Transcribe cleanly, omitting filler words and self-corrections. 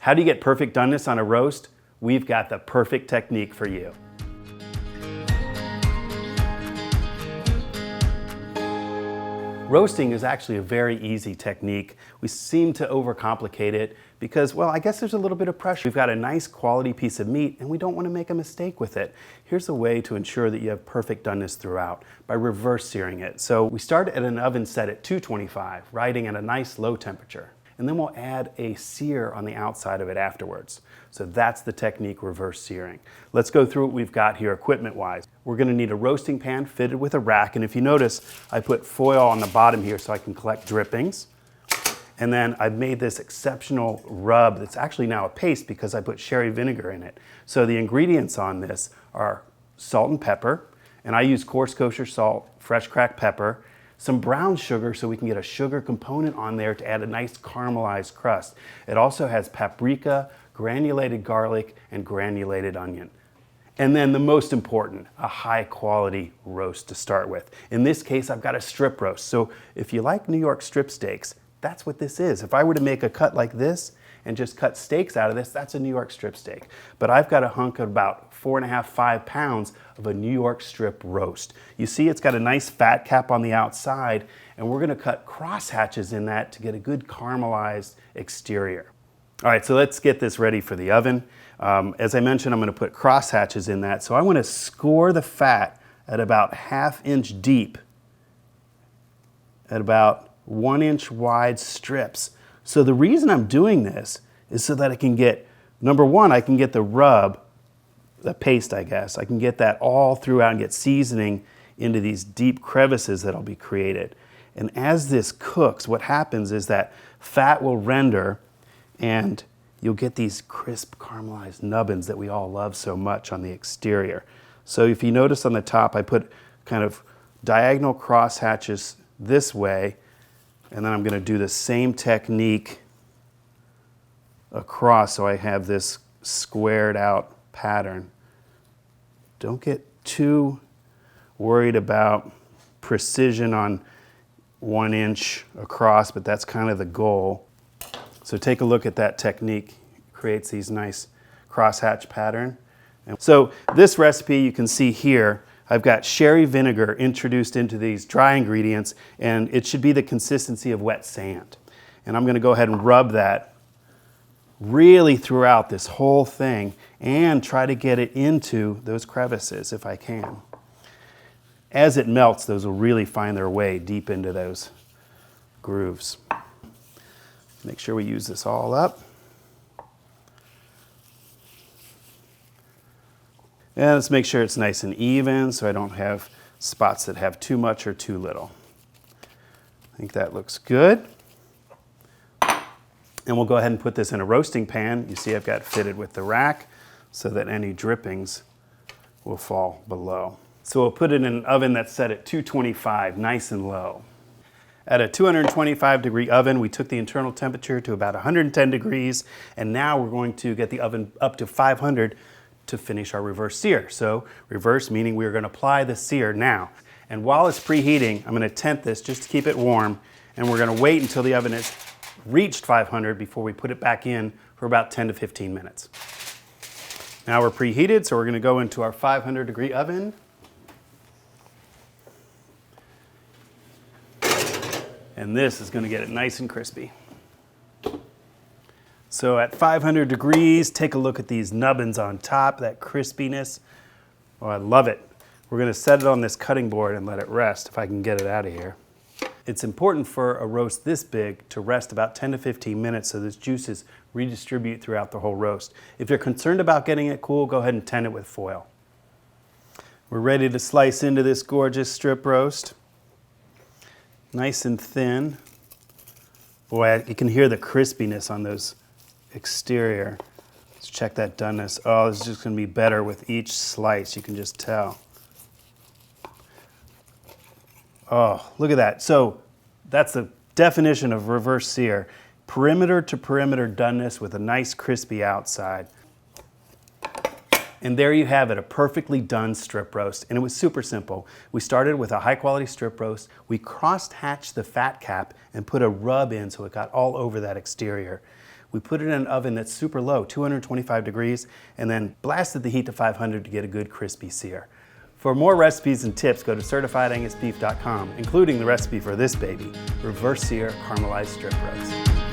How do you get perfect doneness on a roast? We've got the perfect technique for you. Roasting is actually a very easy technique. We seem to overcomplicate it because, well, I guess there's a little bit of pressure. We've got a nice quality piece of meat and we don't want to make a mistake with it. Here's a way to ensure that you have perfect doneness throughout by reverse searing it. So we start at an oven set at 225, riding at a nice low temperature. And then we'll add a sear on the outside of it afterwards. So that's the technique, reverse searing. Let's go through what we've got here equipment-wise. We're gonna need a roasting pan fitted with a rack, and if you notice, I put foil on the bottom here so I can collect drippings. And then I've made this exceptional rub that's actually now a paste because I put sherry vinegar in it. So the ingredients on this are salt and pepper, and I use coarse kosher salt, fresh cracked pepper, some brown sugar so we can get a sugar component on there to add a nice caramelized crust. It also has paprika, granulated garlic, and granulated onion. And then the most important, a high quality roast to start with. In this case, I've got a strip roast. So if you like New York strip steaks, that's what this is. If I were to make a cut like this and just cut steaks out of this, that's a New York strip steak. But I've got a hunk of about 4.5, 5 pounds of a New York strip roast. You see it's got a nice fat cap on the outside, and we're gonna cut cross hatches in that to get a good caramelized exterior. All right, so let's get this ready for the oven. As I mentioned, I'm gonna put cross hatches in that. So I wanna score the fat at about 1/2 inch deep, at about 1 inch wide strips. So the reason I'm doing this is so that I can get, number one, I can get the rub, the paste, I guess. I can get that all throughout and get seasoning into these deep crevices that'll be created. And as this cooks, what happens is that fat will render and you'll get these crisp caramelized nubbins that we all love so much on the exterior. So if you notice on the top, I put kind of diagonal cross hatches this way, and then I'm gonna do the same technique across so I have this squared out pattern. Don't get too worried about precision on 1 inch across, but that's kind of the goal. So take a look at that technique. It creates these nice crosshatch pattern. And so this recipe you can see here, I've got sherry vinegar introduced into these dry ingredients, and it should be the consistency of wet sand. And I'm gonna go ahead and rub that really throughout this whole thing and try to get it into those crevices if I can. As it melts, those will really find their way deep into those grooves. Make sure we use this all up. And let's make sure it's nice and even so I don't have spots that have too much or too little. I think that looks good. And we'll go ahead and put this in a roasting pan. You see I've got fitted with the rack so that any drippings will fall below. So we'll put it in an oven that's set at 225, nice and low. At a 225-degree oven, we took the internal temperature to about 110 degrees, and now we're going to get the oven up to 500 to finish our reverse sear. So reverse meaning we're gonna apply the sear now. And while it's preheating, I'm gonna tent this just to keep it warm, and we're gonna wait until the oven has reached 500 before we put it back in for about 10 to 15 minutes. Now we're preheated, so we're gonna go into our 500-degree oven. And this is gonna get it nice and crispy. So at 500 degrees, take a look at these nubbins on top, that crispiness. Oh, I love it. We're gonna set it on this cutting board and let it rest if I can get it out of here. It's important for a roast this big to rest about 10 to 15 minutes so those juices redistribute throughout the whole roast. If you're concerned about getting it cool, go ahead and tent it with foil. We're ready to slice into this gorgeous strip roast. Nice and thin. Boy, you can hear the crispiness on those exterior. Let's check that doneness. Oh, this is just gonna be better with each slice, you can just tell. Oh, look at that. So that's the definition of reverse sear. Perimeter to perimeter doneness with a nice crispy outside. And there you have it, a perfectly done strip roast. And it was super simple. We started with a high quality strip roast. We crossed hatched the fat cap and put a rub in so it got all over that exterior. We put it in an oven that's super low, 225 degrees, and then blasted the heat to 500 to get a good crispy sear. For more recipes and tips, go to certifiedangusbeef.com, including the recipe for this baby, reverse sear caramelized strip roast.